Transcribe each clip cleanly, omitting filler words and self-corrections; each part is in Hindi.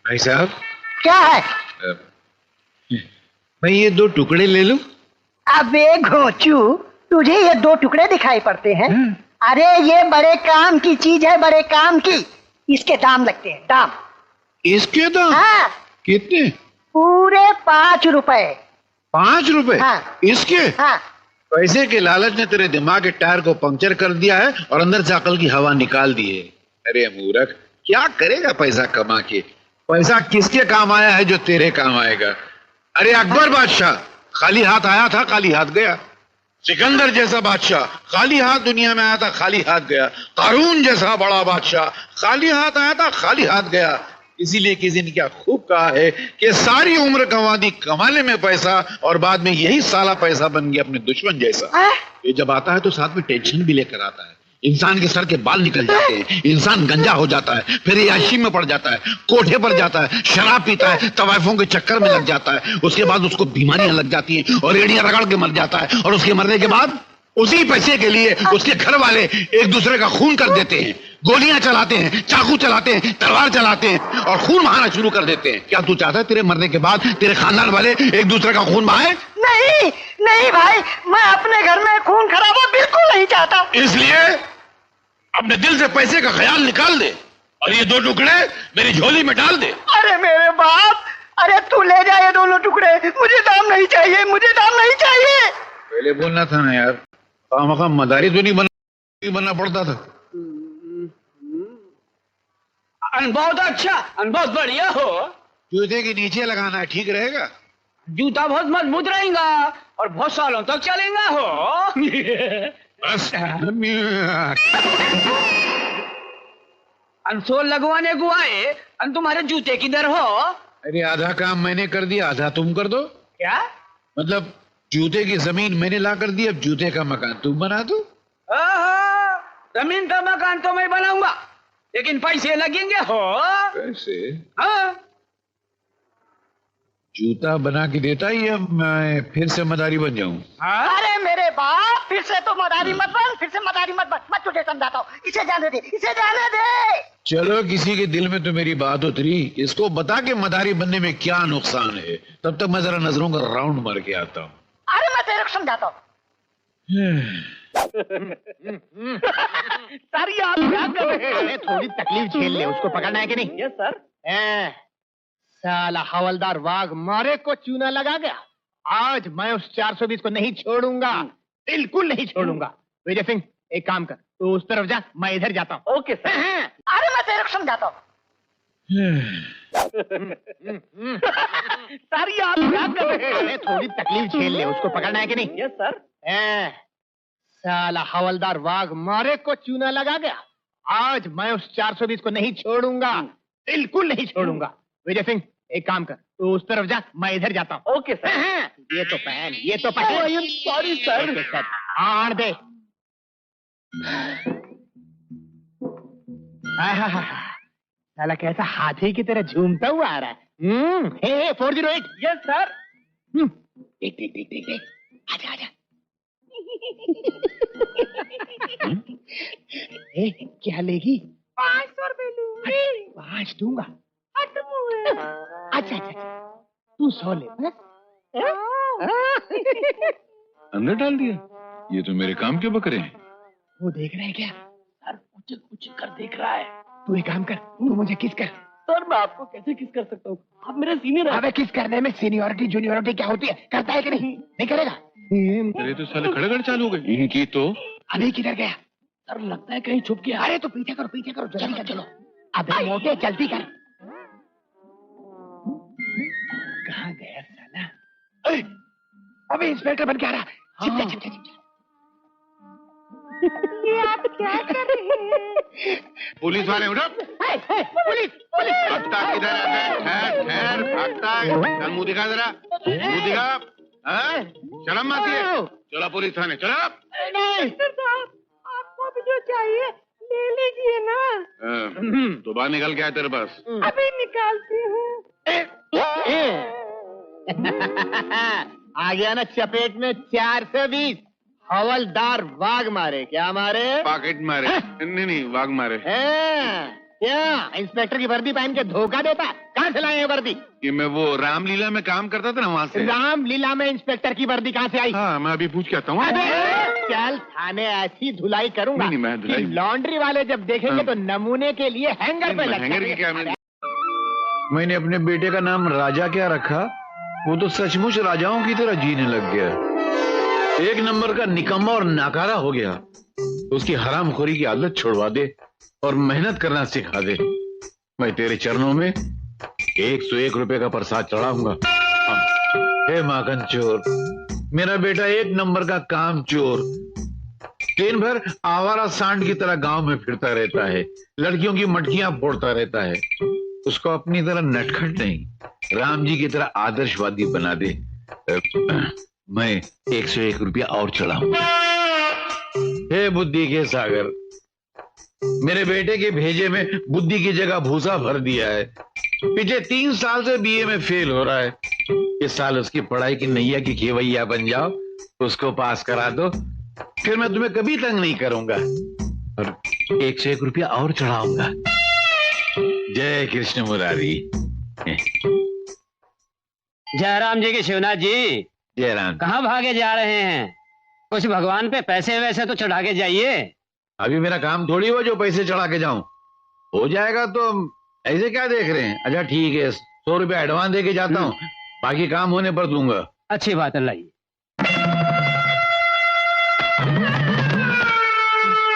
भाई साहब, क्या है? मैं ये 2 टुकड़े ले लूं? अबे घोंचू, तुझे ये 2 टुकड़े दिखाई पड़ते हैं? अरे ये बड़े काम की चीज है, बड़े काम की। इसके दाम लगते हैं, दाम। इसके दाम? हाँ, कितने? पूरे 5 रुपए। 5 रुपए? हाँ। इसके? हाँ। पैसे के लालच ने तेरे दिमाग के टायर को पंक्चर कर दिया है और अंदर से अकल की हवा निकाल दी है। अरे मूर्ख, क्या करेगा पैसा कमा के? पैसा किसके काम आया है जो तेरे काम आएगा? अरे अकबर बादशाह खाली हाथ आया था, खाली हाथ गया। सिकंदर जैसा बादशाह खाली हाथ दुनिया में आया था, खाली हाथ गया। कारून जैसा बड़ा बादशाह खाली हाथ आया था, खाली हाथ गया। इसीलिए किसी ने क्या खूब कहा है कि सारी उम्र कमा दी कमाने में पैसा और बाद में यही साला पैसा बन गया अपने दुश्मन जैसा। ये जब आता है तो साथ में टेंशन भी लेकर आता है। इंसान के सर के बाल निकल जाते हैं, इंसान गंजा हो जाता है, फिर याशी में पड़ जाता है, कोठे पर जाता है, शराब पीता है, तवाइफों के चक्कर में लग जाता है। उसके बाद उसको बीमारियां लग जाती हैं और एड़ियां रगड़ के मर जाता है। और उसके मरने के बाद उसी पैसे के लिए उसके घर वाले एक दूसरे का खून कर देते हैं, गोलियां चलाते हैं, चाकू चलाते हैं, तलवार चलाते हैं और खून बहाना शुरू कर देते हैं। क्या तू चाहता है तेरे मरने के बाद तेरे खानदान वाले एक दूसरे का खून बहाए? नहीं नहीं भाई, मैं अपने घर में खून खराबा बिल्कुल नहीं चाहता। इसलिए अपने दिल से पैसे का ख्याल निकाल दे और ये 2 टुकड़े मेरी झोली में डाल दे। अरे मेरे बाप, अरे तू ले जा ये दोनों टुकड़े, मुझे दाम नहीं चाहिए, मुझे दाम नहीं चाहिए। पहले बोलना था ना यार, खामखा मदारी तो नहीं बनना पड़ता था। बहुत अच्छा, बहुत बढ़िया हो। जूते के नीचे लगाना है, ठीक रहेगा? जूता बहुत मजबूत रहेगा और बहुत सालों तक चलेगा हो। बस अनसोल लगवाने को आए, तुम्हारे जूते किधर हो? अरे आधा काम मैंने कर दिया, आधा तुम कर दो। क्या मतलब जूते की जमीन मैंने ला कर दी, अब जूते का मकान तुम बना दो। जमीन का मकान तो मैं बनाऊंगा, लेकिन पैसे लगेंगे हो। पैसे? हाँ। जूता बना के देता ही अब मैं फिर से मदारी बन जाऊं? अरे मेरे बाप, फिर से तो मदारी मत बन, फिर से मदारी मत बन। मैं तुझे समझाता हूँ, इसे जाने दे, इसे जाने दे। चलो, किसी के दिल में तो मेरी बात उतरी। इसको बता के मदारी बनने में क्या नुकसान है, तब तक मैं जरा नजरों का राउंड मार के आता हूँ। अरे मैं तेरे को समझाता हूँ। सर आप क्या कर रहे हैं? थोड़ी तकलीफ झेल ले, उसको पकड़ना है कि नहीं? Yes sir. साला हवलदार वाघ मारे को चूना लगा गया। आज मैं उस 420 को नहीं छोड़ूंगा, बिल्कुल नहीं छोड़ूंगा। विजय सिंह, एक काम कर, तू उस तरफ जा, मैं इधर जाता हूँ। Okay sir. अरे मैं तेरे को समझाता हूँ। सर आप क्या कर रहे हैं? थोड़ी तकलीफ झेल ले, उसको पकड़ना है कि नहीं? Yes sir. साला हवलदार वाघ मारे को चूना लगा गया। आज मैं उस 420 को नहीं छोड़ूंगा, बिल्कुल नहीं छोड़ूंगा। विजय सिंह, एक काम कर, तू उस तरफ जा, मैं इधर जाता हूँ। Okay sir. ये तो पहन, ये तो पहन। Sorry sir. आड़ दे। साला कैसा हाथी की तरह झूमता हुआ आ रहा है। हे 408। Yes sir. देख देख देख देख देख, आजा आजा। क्या लेगी? 500 रुपए लूंगी। 5 दूंगा। अच्छा अच्छा, तू 100 ले बस। अंदर डाल दिया? ये तो मेरे काम के बकरे हैं। वो देख रहा है क्या? सर कुछ कुछ कर देख रहा है। तू एक काम कर, तू मुझे किस कर। सर मैं आपको कैसे किस कर सकता हूँ, आप मेरे सीनियर हैं। अबे किस करने में सीनियरिटी जूनियरिटी क्या होती है? करता है कि नहीं? नहीं करेगा? अरे तो साले खड़गड़ चालू हो गए इनकी तो। अभी किधर गया? सर लगता है कहीं छुप गया। अरे तो पीछे करो जल्दी कर, चलो। अबे मोटे जल्दी कर। कहाँ गया साला? अबे इंस्पेक्टर बन के आ रहा। छिप जा। ये आप क्या कर रहे हैं? पुलिस वाले उठो। पुलिस भागता किधर है? ठहर भागता। मुंह दिखा जरा, मुंह दिखा। शर्म आती है? चलो पुलिस थाने चलो। इंस्पेक्टर साहब, आपको भी जो चाहिए ले लीजिए ना। तो बाहर निकल के आया तेरे पास। अभी निकालती हूँ। आ गया ना चपेट में 420। हवलदार वाघ मारे। क्या मारे? पॉकेट मारे। नहीं वाघ मारे। क्या इंस्पेक्टर की वर्दी पहन के धोखा देता? कहाँ से लाए वर्दी? ये मैं वो रामलीला में काम करता था ना, वहाँ से। रामलीला में इंस्पेक्टर की वर्दी कहाँ से आई? हाँ, मैं अभी पूछ के आता हूँ। चल थाने ऐसी धुलाई करूंगा नहीं, मैं धुलाई कि लॉन्ड्री वाले जब देखेंगे तो नमूने के लिए हैंगर पे हैंगर की क्या लटका। मैंने अपने बेटे का नाम राजा क्या रखा? वो तो सचमुच राजाओं की तरह जीने लग गया। एक नंबर का निकम्मा और नाकारा हो गया। तो उसकी हरामखोरी की आदत छुड़वा दे और मेहनत करना सिखा दे। मैं तेरे चरणों में 101 रुपए का प्रसाद चढ़ाऊंगा। हे माखन चोर, मेरा बेटा एक नंबर का काम चोर। दिन भर आवारा सांड की तरह गांव में फिरता रहता है, लड़कियों की मटकियां फोड़ता रहता है। उसको अपनी तरह नटखट नहीं, राम जी की तरह आदर्शवादी बना दे। मैं 101 रुपया और चढ़ाऊंगा। हे बुद्धि के सागर, मेरे बेटे के भेजे में बुद्धि की जगह भूसा भर दिया है। पिछले 3 साल से बीए में फेल हो रहा है। इस साल उसकी पढ़ाई की नैया की खेवैया बन जाओ, उसको पास करा दो, फिर मैं तुम्हें कभी तंग नहीं करूंगा और 101 रुपया और चढ़ाऊंगा। जय कृष्ण मुरारी। जयराम जी की शिवनाथ जी, जयराम। कहाँ भागे जा रहे हैं? कुछ भगवान पे पैसे वैसे तो चढ़ा के जाइए। अभी मेरा काम थोड़ी हो जो पैसे चढ़ा के जाऊं। हो जाएगा तो ऐसे क्या देख रहे हैं? अच्छा ठीक है, 100 रुपया एडवांस दे के जाता हूँ, बाकी काम होने पर दूंगा। अच्छी बात है, लाइए।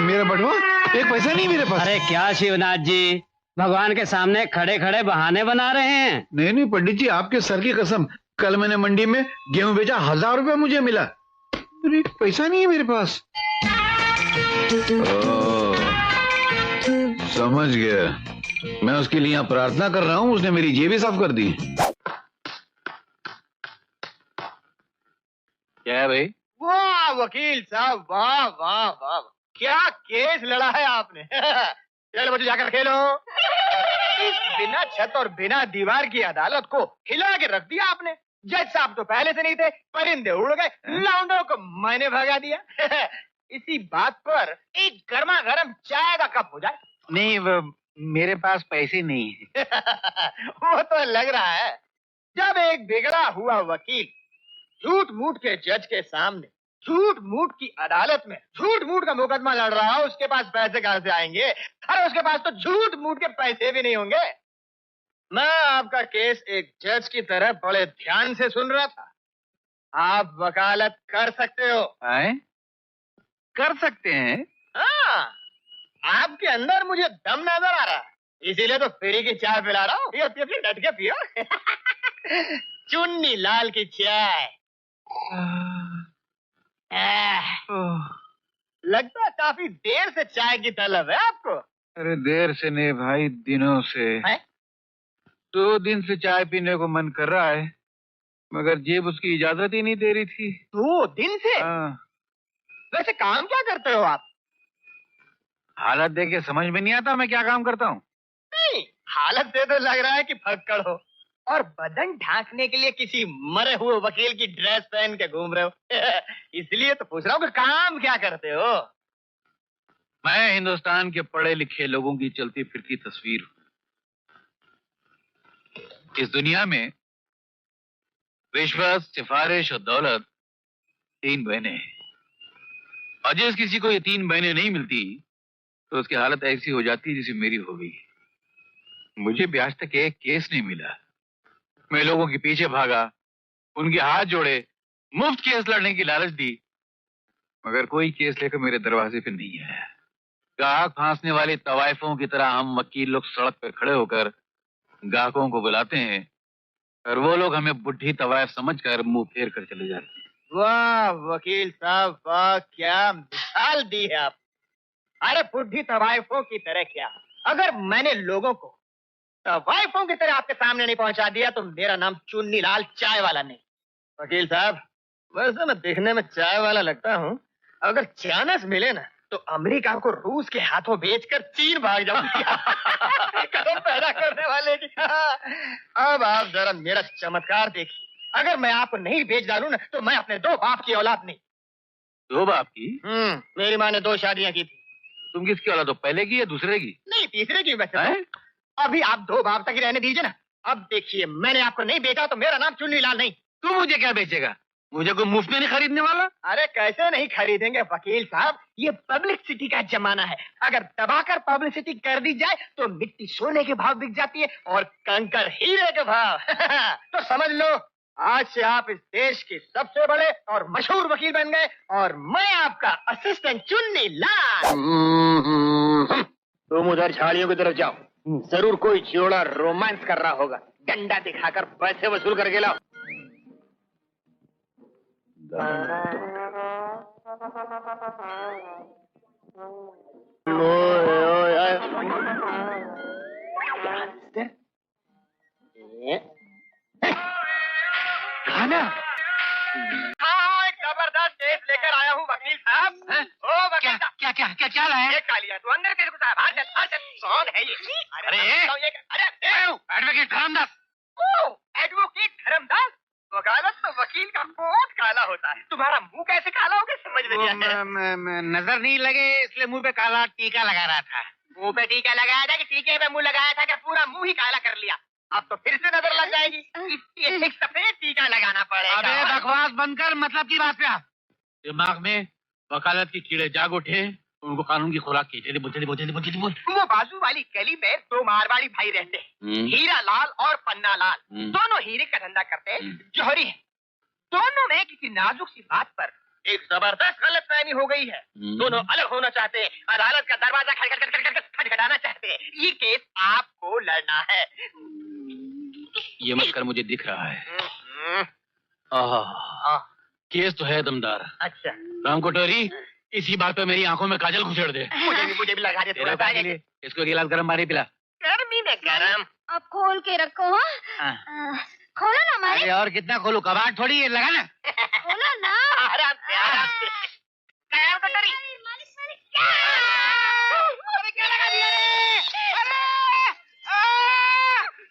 मेरा बटवा, एक पैसा नहीं मेरे पास। अरे क्या शिवनाथ जी, भगवान के सामने खड़े खड़े बहाने बना रहे हैं। नहीं पंडित जी, आपके सर की कसम, कल मैंने मंडी में गेहूं बेचा, 1000 रुपया मुझे मिला। अरे पैसा नहीं है मेरे पास। समझ गया, मैं उसके लिए यहाँ प्रार्थना कर रहा हूँ, उसने मेरी जेब ही साफ कर दी। क्या है भाई? वाह वकील साहब, वाह वाह वाह, क्या केस लड़ा है आपने। चलो बच्चे जाकर खेलो। बिना छत और बिना दीवार की अदालत को हिला के रख दिया आपने। जज साहब तो पहले से नहीं थे, परिंदे उड़ गए, लौंडों को मैंने भगा दिया। इसी बात पर एक गर्मा गर्म चाय का कप हो जाए। नहीं, वो मेरे पास पैसे नहीं है। वो तो लग रहा है। जब एक बिगड़ा हुआ वकील झूठ मूठ के जज के सामने, झूठ मूठ की अदालत में झूठ मूठ का मुकदमा लड़ रहा हो, उसके पास पैसे कहां से आएंगे? अरे उसके पास तो झूठ मूठ के पैसे भी नहीं होंगे। मैं आपका केस एक जज की तरह बड़े ध्यान से सुन रहा था। आप वकालत कर सकते हो। आए? कर सकते हैं? हाँ, आपके अंदर मुझे दम नजर आ रहा है, इसीलिए तो फ्री की चाय पिला रहा हूँ। पियो पियो पियो, डट के पियो। चुन्नी लाल की चाय। लगता है काफी देर से चाय की तलब है आपको। अरे देर से नहीं भाई, दिनों से। है? 2 दिन से चाय पीने को मन कर रहा है, मगर जेब उसकी इजाजत ही नहीं दे रही थी। 2 दिन से? हाँ। वैसे काम क्या करते हो आप? हालत देख के समझ में नहीं आता मैं क्या काम करता हूँ। नहीं, हालत से तो लग रहा है कि फक्कड़ हो और बदन ढांकने के लिए किसी मरे हुए वकील की ड्रेस पहन के घूम रहे हो। इसलिए तो पूछ रहा हूँ कि काम क्या करते हो। मैं हिंदुस्तान के पढ़े लिखे लोगों की चलती फिरती तस्वीर हूँ। इस दुनिया में रिश्वत, सिफारिश और दौलत 3 बहनें हैं, और जिस किसी को ये 3 बहनें नहीं मिलती तो उसकी हालत ऐसी हो जाती है जैसे मेरी हो गई। मुझे भी आज तक एक केस नहीं मिला। मैं लोगों के पीछे भागा, उनके हाथ जोड़े, मुफ्त केस लड़ने की लालच दी, मगर कोई केस लेकर मेरे दरवाजे पे नहीं आया। गाहक फांसने वाले तवाइफों की तरह हम वकील लोग सड़क पर खड़े होकर गाहकों को बुलाते हैं और वो लोग हमें बुढ़ी तवाइफ समझकर मुंह फेर कर चले जाते हैं। वाह वकील साहब, वाह, क्या मिसाल दी है आप। अरे बुढ़ी तवाइफों की तरह क्या, अगर मैंने लोगों को तवाइफों की तरह आपके सामने नहीं पहुंचा दिया तो मेरा नाम चुन्नी लाल चाय वाला नहीं। वकील साहब, वैसे मैं दिखने में चाय वाला लगता हूँ, अगर चानस मिले ना तो अमेरिका को रूस के हाथों बेचकर चीन भाग जाऊंगी। कसम पैदा करने वाले की। अब आप जरा मेरा चमत्कार देखिए, अगर मैं आपको नहीं बेच डालूं ना तो मैं अपने 2 बाप की औलाद नहीं। 2 बाप की? मेरी माँ ने 2 शादियां की थी। तुम किसकी औलाद हो, पहले की या दूसरे की? नहीं, तीसरे की वैसे तो। अभी आप 2 बाप तक ही रहने दीजिए ना। अब देखिए, मैंने आपको नहीं बेचा तो मेरा नाम चुन्नीलाल नहीं। तू मुझे क्या बेचेगा? मुझे कोई मुफ्त में नहीं खरीदने वाला। अरे कैसे नहीं खरीदेंगे वकील साहब, ये पब्लिसिटी का जमाना है। अगर दबाकर पब्लिसिटी कर दी जाए तो मिट्टी सोने के भाव बिक जाती है और कंकड़ हीरे के भाव। तो समझ लो, आज से आप इस देश के सबसे बड़े और मशहूर वकील बन गए और मैं आपका असिस्टेंट चुन्नीलाल। तुम उधर झाड़ियों की तरफ जाओ, जरूर कोई जोड़ा रोमांस कर रहा होगा। डंडा दिखाकर पैसे वसूल करके लाओ। खाना? हाँ, एक जबरदस्त केस लेकर आया हूँ वकील साहब। ओ वकील साहब, क्या क्या क्या क्या है? ये कालिया तू अंदर कैसे घुसा? बाहर चल, बाहर चल। कौन है ये? अरे एडवोकेट धर्मदास। एडवोकेट धर्मदास? वकालत तो वकील का कोट काला होता है, तुम्हारा मुंह कैसे काला हो गया समझ में नहीं आया। नजर नहीं लगे इसलिए मुंह पे काला टीका लगा रहा था। मुंह पे टीका लगाया था कि टीके पे मुंह लगाया था कि पूरा मुंह ही काला कर लिया? अब तो फिर से नजर लग जाएगी, इसलिए एक सफेद टीका लगाना पड़ेगा। अबे बकवास बंद कर, मतलब की बात पे आ। दिमाग में वकालत की कीड़े जाग उठे, उनको कानून की खुराक की। जल्दी बोल। वो बाजू वाली गली में 2 मारवाड़ी भाई रहते हैं, हीरा लाल और पन्ना लाल। दोनों हीरे का धंधा करते हैं, जौहरी है। दोनों में किसी नाजुक सी बात पर एक जबरदस्त गलतफहमी हो गई है। दोनों अलग होना चाहते हैं, अदालत का दरवाजा खटखटाना चाहते हैं। ये केस आपको लड़ना है। ये मत कर, मुझे दिख रहा है। केस तो है दमदार। अच्छा, राम कोटोरी, इसी बात पे मेरी आंखों में काजल घुसेड़ दे। मुझे भी लगा दे। इसको गिलास गर्म पानी पिला। गर्मी में गरम। अब खोल के रखो। खोलो ना मालिक। अरे और कितना खोलूं, कबाड़ थोड़ी है, लगा ना। खोलो ना। आराम से, आराम से। कायर कोटरी। अरे क्या लगा दिया रे?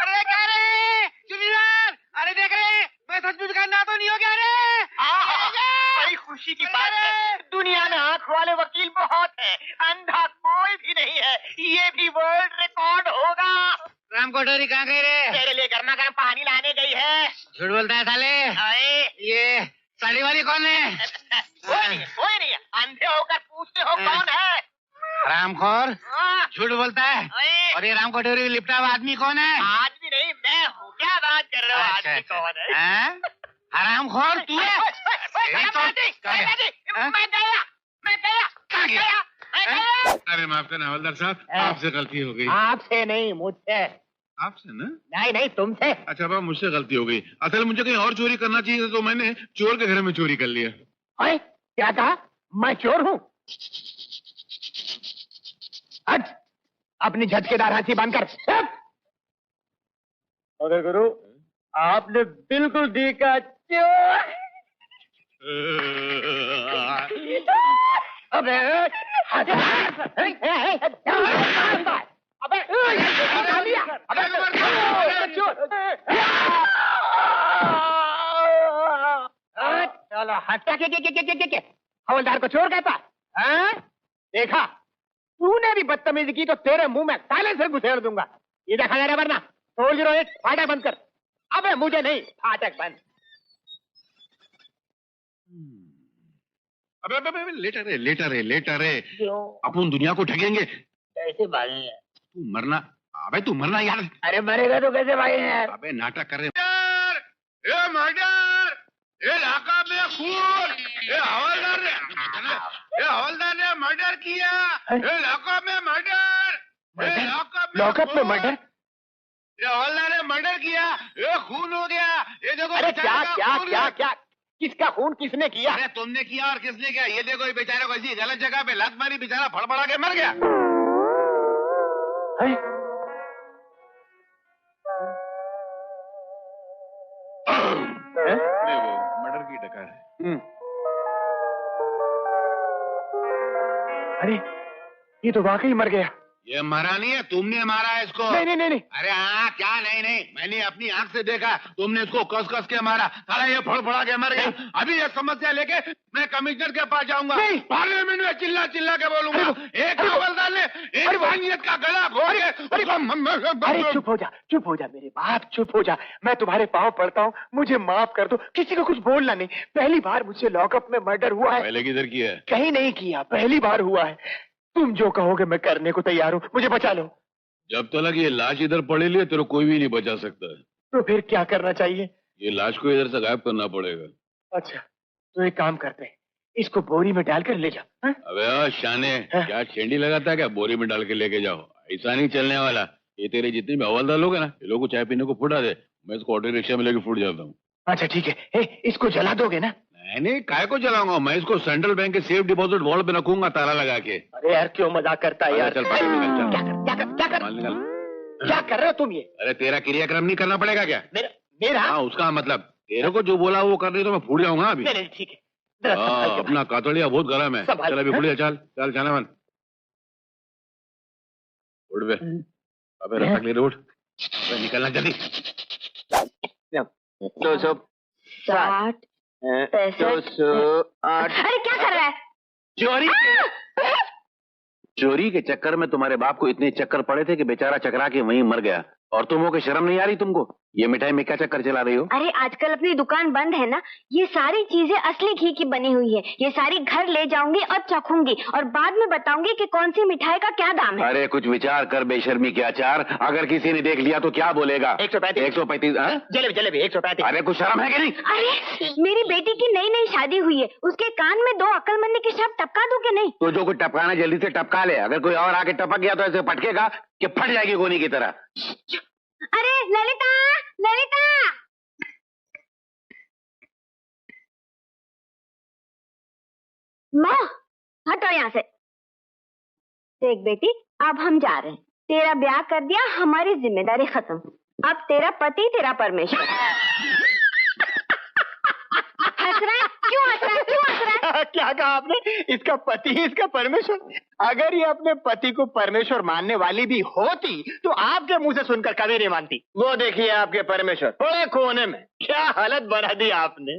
अरे क्या रे चुनीलाल, अरे देख रहे मैं सचमुच करना तो नहीं हो गया रे। बड़ी खुशी की बात है, दुनिया में आंख वाले वकील बहुत है, अंधा कोई भी नहीं है। ये भी वर्ल्ड रिकॉर्ड होगा। राम कोटोरी कहाँ गई रे? तेरे लिए गर्मा गर्म पानी लाने गई है। झूठ बोलता है साले। ये साड़ी वाली कौन है? कोई नहीं है। अंधे होकर पूछते हो कौन है? रामखोर, झूठ बोलता है। और ये राम कोटोरी लिपटा हुआ आदमी कौन है? आदमी नहीं, मैं हूँ। क्या बात कर रहे हो? आदमी कौन है? हरामखोर तू है? मैं गया। अरे माफ करना हवलदार साहब, आपसे गलती हो गई। आपसे नहीं, मुझसे। आपसे ना? नहीं, तुमसे। अच्छा बाबा, मुझसे गलती हो गई। असल मुझे कहीं और चोरी करना चाहिए तो मैंने चोर के घर में चोरी कर लिया। क्या कहा? मैं चोर हूँ? हट, अपनी झटकेदार हाथी बांधकर। अरे गुरु, आपने बिल्कुल देखा चोर। अबे चलो हटा के हवलदार को चोर कहता है? देखा, तूने भी बदतमीजी की तो तेरे मुंह में ताले से घुसेड़ दूंगा। ये देखा जा रहा, वरना 408 फाटक बंद कर। अबे मुझे नहीं, फाटक बंद। अबे लेटा रे। अपन दुनिया को ठगेंगे। कैसे भागेंगे? तू मरना यार। अरे मरेगा तो कैसे भागेंगे यार? अबे नाटक कर रहे। मर्डर, ये इलाका में खून, ये हवलदार ने मर्डर किया। ये इलाका में मर्डर, लॉकअप में मर्डर? ये हवलदार ने मर्डर किया, ये खून हो गया। ये देखो। अरे क्या किसका खून किसने किया? अरे तुमने किया और किसने किया? ये देखो, ये बेचारे को ऐसी गलत जगह पे लात मारी, बेचारा फड़फड़ा के मर गया। वो मर्डर की डकार है। अरे ये तो वाकई मर गया। ये मरा नहीं है, तुमने मारा है इसको। नहीं नहीं नहीं नहीं। अरे हाँ, क्या नहीं नहीं, मैंने अपनी आंख से देखा, तुमने इसको कस कस के मारा, साला ये फड़फड़ा के मर गया। अभी ये समस्या लेके मैं कमिश्नर के पास जाऊंगा, पार्लियामेंट में चिल्ला चिल्ला के बोलूंगा। एक हवलदार ने इंसानियत का गला घोट के। अरे चुप हो जा मेरे बाप, चुप हो जा। मैं तुम्हारे पाँव पड़ता हूँ, मुझे माफ कर दो। किसी को कुछ बोलना नहीं। पहली बार मुझसे लॉकअप में मर्डर हुआ है। पहले किधर किया है? कहीं नहीं किया, पहली बार हुआ है। तुम जो कहोगे मैं करने को तैयार हूँ, मुझे बचा लो। जब तक ये लाश इधर पड़ी है तेरे कोई भी नहीं बचा सकता। तो फिर क्या करना चाहिए? ये लाश को इधर से गायब करना पड़ेगा। अच्छा तो एक काम करते हैं, इसको बोरी में डालकर ले जा। अबे शाने, क्या छेंडी लगाता है क्या? बोरी में डाल के लेके जाओ, ऐसा नहीं चलने वाला। ये तेरे जितने भी हवलदार लोग है ना, ये लोग को चाय पीने को फुटा दे, मैं इसको ऑटो रिक्शा में लेके फुट जाता हूँ। अच्छा ठीक है। इसको जला दोगे ना? नहीं, काय को जलाऊंगा, मैं इसको सेंट्रल बैंक के सेफ डिपॉजिट वॉल्ट पे रखूंगा ताला लगा के। अरे यार क्यों मजाक करता है यार? चल बाहर निकल, चल। क्या कर रहे हो तुम ये? अरे तेरा क्रियाक्रम नहीं करना पड़ेगा क्या? मेरा? हाँ, उसका मतलब तेरे को जो बोला वो कर रही तो मैं फूट जाऊंगा अभी। नहीं ठीक है। अपना कातड़िया बहुत गर्म है। चल अभी फूट जा, चल चल जाना मन। उठ बे, अबे रख ले, उठ निकलना जल्दी। 60 65। अरे क्या कर रहा है? चोरी के चक्कर में तुम्हारे बाप को इतने चक्कर पड़े थे कि बेचारा चकरा के वहीं मर गया, और तुम हो के शर्म नहीं आ रही तुमको? ये मिठाई में क्या चक्कर चला रही हो? अरे आजकल अपनी दुकान बंद है ना, ये सारी चीजें असली घी की बनी हुई है। ये सारी घर ले जाऊंगी और चखूंगी और बाद में बताऊंगी कि कौन सी मिठाई का क्या दाम है। अरे कुछ विचार कर बेशर्मी के आचार, अगर किसी ने देख लिया तो क्या बोलेगा? 135 जलेबी 135। अरे कुछ शर्म है कि नहीं? अरे मेरी बेटी की नई नई शादी हुई है, उसके कान में 2 अक्लमंदी के शब्द टपका दूं कि नहीं? तो जो कुछ टपकाना जल्दी से टपका ले, अगर कोई और आके टपक गया तो ऐसे पटकेगा कि फट जाएगी गोनी की तरह। अरे ललिता, ललिता! माँ हटो यहाँ से। देख बेटी, अब हम जा रहे हैं। तेरा ब्याह कर दिया, हमारी जिम्मेदारी खत्म। अब तेरा पति तेरा परमेश्वर। हंस रहा है? क्यों हंस रहा है? क्यों हंस रहा है? क्या कहा आपने? इसका पति इसका परमेश्वर? अगर ये अपने पति को परमेश्वर मानने वाली भी होती तो आपके मुंह से सुनकर कभी नहीं मानती। वो देखिए आपके परमेश्वर थोड़े कोने में क्या हालत बना दी आपने।